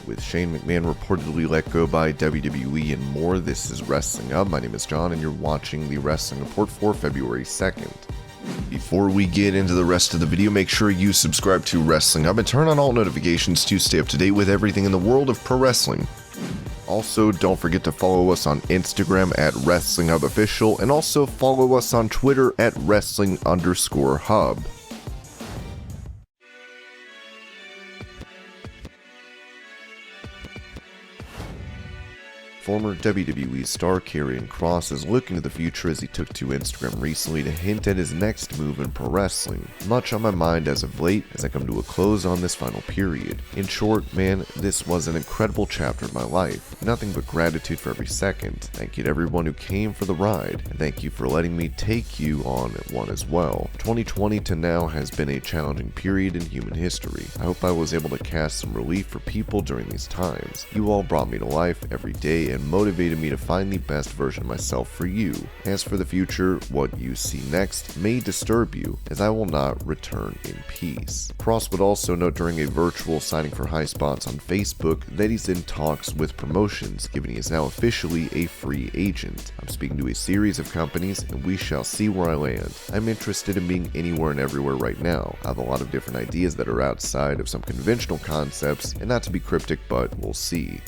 with Shane McMahon reportedly let go by WWE and more. This is Wrestling Up. My name is John and you're watching the Wrestling Report for February 2nd. Before we get into the rest of the video, make sure you subscribe to Wrestling Up and turn on all notifications to stay up to date with everything in the world of pro wrestling. Also, don't forget to follow us on Instagram at WrestlingHubOfficial and also follow us on Twitter at Wrestling_Hub. Former WWE star Karrion Kross is looking to the future as he took to Instagram recently to hint at his next move in pro wrestling. Much on my mind as of late as I come to a close on this final period. In short, man, this was an incredible chapter of my life. Nothing but gratitude for every second. Thank you to everyone who came for the ride, and thank you for letting me take you on one as well. 2020 to now has been a challenging period in human history. I hope I was able to cast some relief for people during these times. You all brought me to life every day and motivated me to find the best version of myself for you. As for the future, what you see next may disturb you, as I will not return in peace. Kross would also note during a virtual signing for High Spots on Facebook that he's in talks with promotions, given he is now officially a free agent. I'm speaking to a series of companies, and we shall see where I land. I'm interested in being anywhere and everywhere right now. I have a lot of different ideas that are outside of some conventional concepts, and not to be cryptic, but we'll see.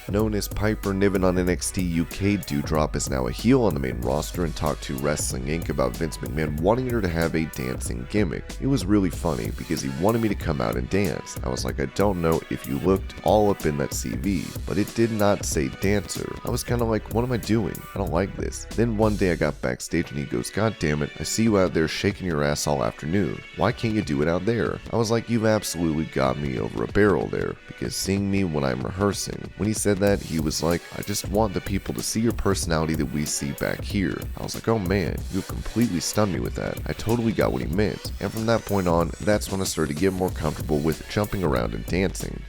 Known as Piper Niven on NXT UK, Doudrop is now a heel on the main roster and talked to Wrestling Inc. about Vince McMahon wanting her to have a dancing gimmick. It was really funny because he wanted me to come out and dance. I was like, I don't know if you looked all up in that CV, but it did not say dancer. I was kind of like, what am I doing? I don't like this. Then one day I got backstage and he goes, God damn it, I see you out there shaking your ass all afternoon. Why can't you do it out there? I was like, you've absolutely got me over a barrel there, because seeing me when I'm rehearsing. When he said that, he was like, I just want the people to see your personality that we see back here. I was like, oh man, you have completely stunned me with that. I totally got what he meant. And from that point on, that's when I started to get more comfortable with jumping around and dancing.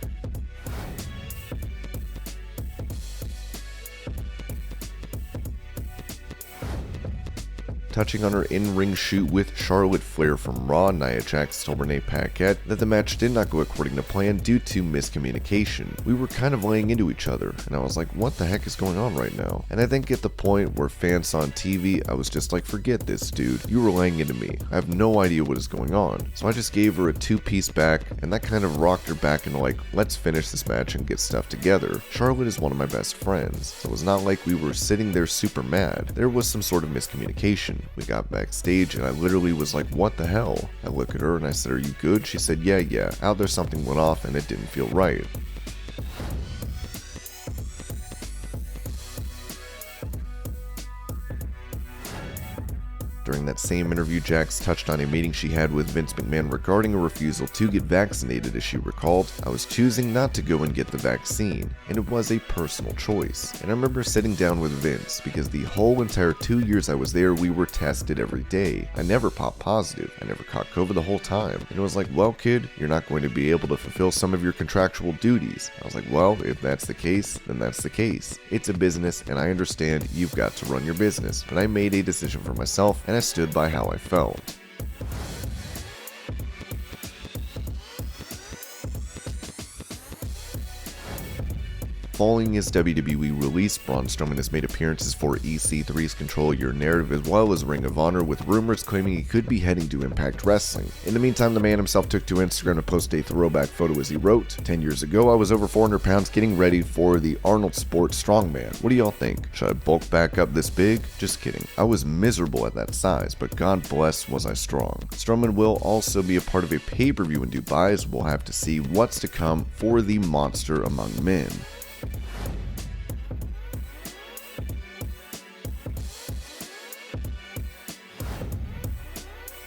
Touching on her in-ring shoot with Charlotte Flair from Raw, Nia Jax told Renee Paquette that the match did not go according to plan due to miscommunication. We were kind of laying into each other, and I was like, what the heck is going on right now? And I think at the point where fans saw on TV, I was just like, forget this, dude. You were laying into me. I have no idea what is going on. So I just gave her a two-piece back, and that kind of rocked her back into like, let's finish this match and get stuff together. Charlotte is one of my best friends, so it was not like we were sitting there super mad. There was some sort of miscommunication. We got backstage and I literally was like, what the hell? I look at her and I said, are you good? She said, yeah. Out there something went off and it didn't feel right. During that same interview, Jax touched on a meeting she had with Vince McMahon regarding a refusal to get vaccinated. As she recalled, I was choosing not to go and get the vaccine, and it was a personal choice. And I remember sitting down with Vince because the whole entire 2 years I was there, we were tested every day. I never popped positive. I never caught COVID the whole time. And it was like, well, kid, you're not going to be able to fulfill some of your contractual duties. I was like, well, if that's the case, then that's the case. It's a business, and I understand you've got to run your business. But I made a decision for myself, and I stood by how I felt. Following his WWE release, Braun Strowman has made appearances for EC3's Control Your Narrative as well as Ring of Honor, with rumors claiming he could be heading to Impact Wrestling. In the meantime, the man himself took to Instagram to post a throwback photo as he wrote, 10 years ago I was over 400 pounds getting ready for the Arnold Sports Strongman. What do y'all think? Should I bulk back up this big? Just kidding. I was miserable at that size, but God bless was I strong. Strowman will also be a part of a pay-per-view in Dubai, as we'll have to see what's to come for the Monster Among Men.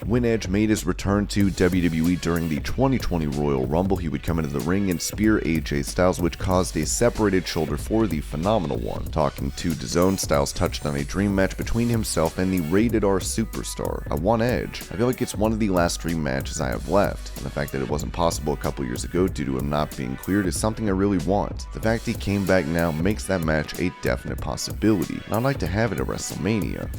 When Edge made his return to WWE during the 2020 Royal Rumble, he would come into the ring and spear AJ Styles, which caused a separated shoulder for the Phenomenal One. Talking to DAZN, Styles touched on a dream match between himself and the Rated R Superstar. I want Edge. I feel like it's one of the last dream matches I have left, and the fact that it wasn't possible a couple years ago due to him not being cleared is something I really want. The fact he came back now makes that match a definite possibility, and I'd like to have it at WrestleMania.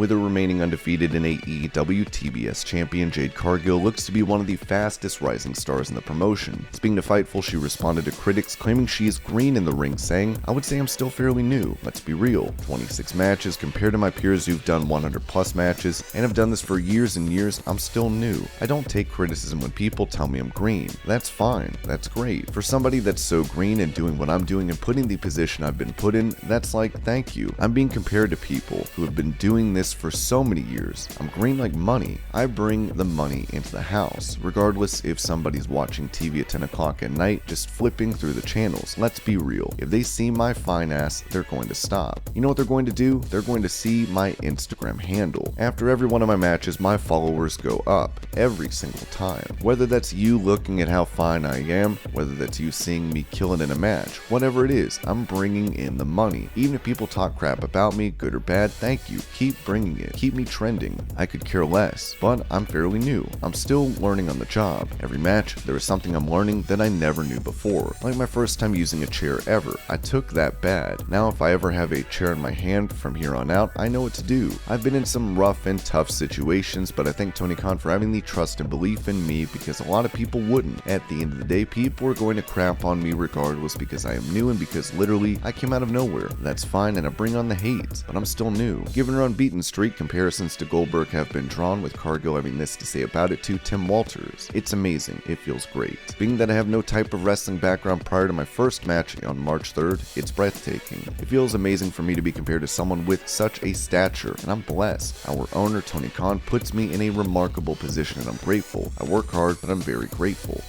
With her remaining undefeated in AEW, TBS champion Jade Cargill looks to be one of the fastest rising stars in the promotion. Speaking to Fightful, she responded to critics claiming she is green in the ring, saying, "I would say I'm still fairly new. Let's be real. 26 matches compared to my peers who've done 100 plus matches and have done this for years and years, I'm still new. I don't take criticism when people tell me I'm green. That's fine. That's great. For somebody that's so green and doing what I'm doing and putting the position I've been put in, that's like, thank you. I'm being compared to people who have been doing this for so many years. I'm green like money. I bring the money into the house, regardless if somebody's watching TV at 10 o'clock at night, just flipping through the channels. Let's be real. If they see my fine ass, they're going to stop. You know what they're going to do? They're going to see my Instagram handle. After every one of my matches, my followers go up every single time. Whether that's you looking at how fine I am, whether that's you seeing me killing in a match, whatever it is, I'm bringing in the money. Even if people talk crap about me, good or bad, thank you. Keep bringing it. Keep me trending. I could care less, but I'm fairly new. I'm still learning on the job. Every match, there is something I'm learning that I never knew before. Like my first time using a chair ever. I took that bad. Now if I ever have a chair in my hand from here on out, I know what to do. I've been in some rough and tough situations, but I thank Tony Khan for having the trust and belief in me because a lot of people wouldn't. At the end of the day, people are going to crap on me regardless because I am new and because literally I came out of nowhere. That's fine and I bring on the hate, but I'm still new. Given her unbeaten streak, comparisons to Goldberg have been drawn, with Cargill having this to say about it to Tim Walters. It's amazing. It feels great. Being that I have no type of wrestling background prior to my first match on March 3rd, it's breathtaking. It feels amazing for me to be compared to someone with such a stature, and I'm blessed. Our owner, Tony Khan, puts me in a remarkable position and I'm grateful. I work hard, but I'm very grateful.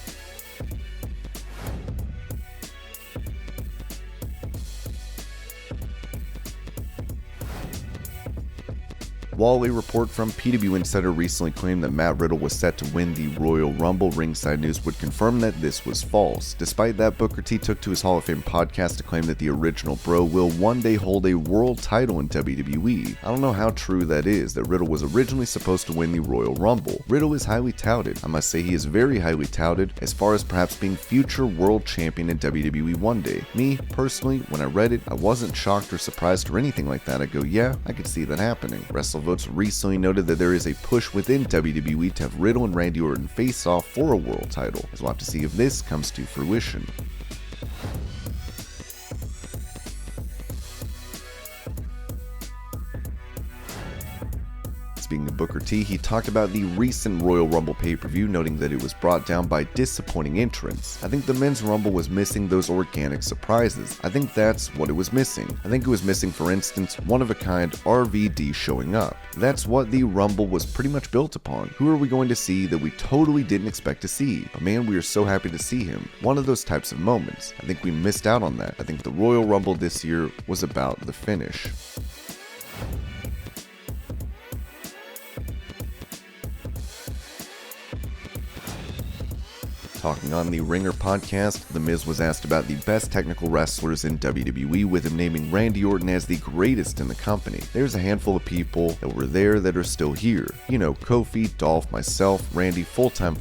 While a report from PW Insider recently claimed that Matt Riddle was set to win the Royal Rumble, Ringside News would confirm that this was false. Despite that, Booker T took to his Hall of Fame podcast to claim that the original Bro will one day hold a world title in WWE. I don't know how true that is, that Riddle was originally supposed to win the Royal Rumble. Riddle is highly touted. I must say he is very highly touted, as far as perhaps being future world champion in WWE one day. Me, personally, when I read it, I wasn't shocked or surprised or anything like that. I go, yeah, I could see that happening. WrestleVotes recently noted that there is a push within WWE to have Riddle and Randy Orton face off for a world title, as we'll have to see if this comes to fruition. Speaking of Booker T, he talked about the recent Royal Rumble pay-per-view, noting that it was brought down by disappointing entrants. I think the men's Rumble was missing those organic surprises. I think that's what it was missing. I think it was missing, for instance, one-of-a-kind RVD showing up. That's what the Rumble was pretty much built upon. Who are we going to see that we totally didn't expect to see? But man, we are so happy to see him. One of those types of moments. I think we missed out on that. I think the Royal Rumble this year was about the finish. Talking on the Ringer podcast, The Miz was asked about the best technical wrestlers in WWE, with him naming Randy Orton as the greatest in the company. There's a handful of people that were there that are still here. You know, Kofi, Dolph, myself, Randy, full-time,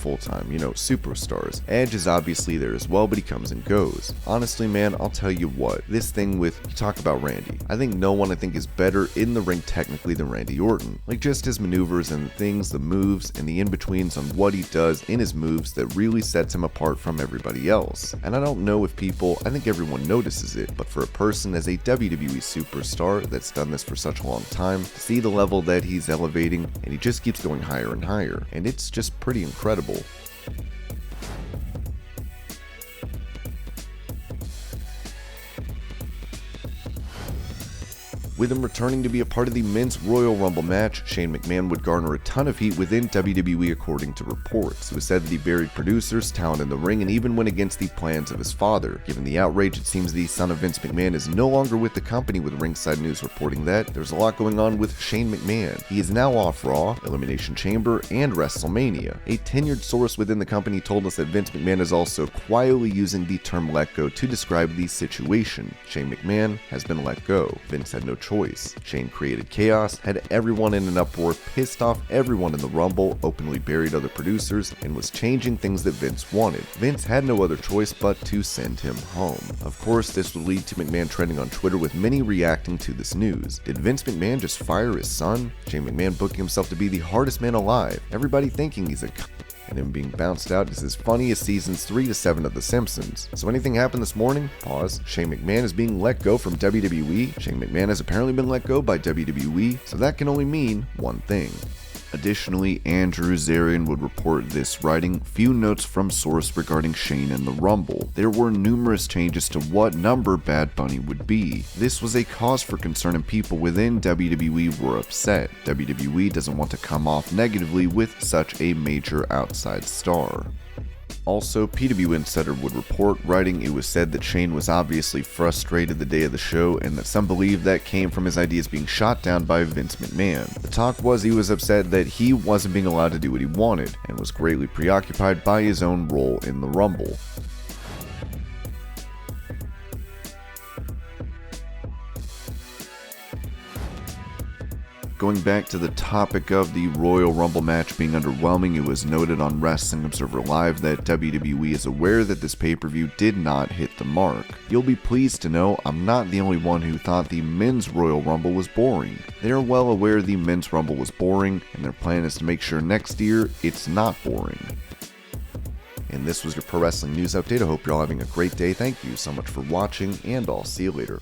you know, superstars. Edge is obviously there as well, but he comes and goes. Honestly, man, I'll tell you what, this thing with, you talk about Randy, I think no one is better in the ring technically than Randy Orton. Like, just his maneuvers and the things, the moves, and the in-betweens on what he does in his moves that really sets him apart from everybody else. And I don't know if people, I think everyone notices it, but for a person as a WWE superstar that's done this for such a long time, to see the level that he's elevating, and he just keeps going higher and higher, and it's just pretty incredible. With him returning to be a part of the men's Royal Rumble match, Shane McMahon would garner a ton of heat within WWE according to reports. It was said that he buried producers, talent in the ring, and even went against the plans of his father. Given the outrage, it seems the son of Vince McMahon is no longer with the company, with Ringside News reporting that there's a lot going on with Shane McMahon. He is now off Raw, Elimination Chamber, and WrestleMania. A tenured source within the company told us that Vince McMahon is also quietly using the term let go to describe the situation. Shane McMahon has been let go. Vince had no choice choice. Shane created chaos, had everyone in an uproar, pissed off everyone in the Rumble, openly buried other producers, and was changing things that Vince wanted. Vince had no other choice but to send him home. Of course, this would lead to McMahon trending on Twitter with many reacting to this news. Did Vince McMahon just fire his son? Shane McMahon booking himself to be the hardest man alive, everybody thinking he's a and him being bounced out is as funny as seasons 3 to 7 of The Simpsons. So anything happened this morning? Pause. Shane McMahon is being let go from WWE. Shane McMahon has apparently been let go by WWE, so that can only mean one thing. Additionally, Andrew Zarian would report this, writing, "Few notes from source regarding Shane and the Rumble. There were numerous changes to what number Bad Bunny would be. This was a cause for concern and people within WWE were upset. WWE doesn't want to come off negatively with such a major outside star." Also, PW Insider would report, writing, "It was said that Shane was obviously frustrated the day of the show and that some believe that came from his ideas being shot down by Vince McMahon. The talk was he was upset that he wasn't being allowed to do what he wanted and was greatly preoccupied by his own role in the Rumble." Going back to the topic of the Royal Rumble match being underwhelming, it was noted on Wrestling Observer Live that WWE is aware that this pay-per-view did not hit the mark. You'll be pleased to know I'm not the only one who thought the Men's Royal Rumble was boring. They are well aware the Men's Rumble was boring, and their plan is to make sure next year it's not boring. And this was your Pro Wrestling News Update. I hope you're all having a great day. Thank you so much for watching, and I'll see you later.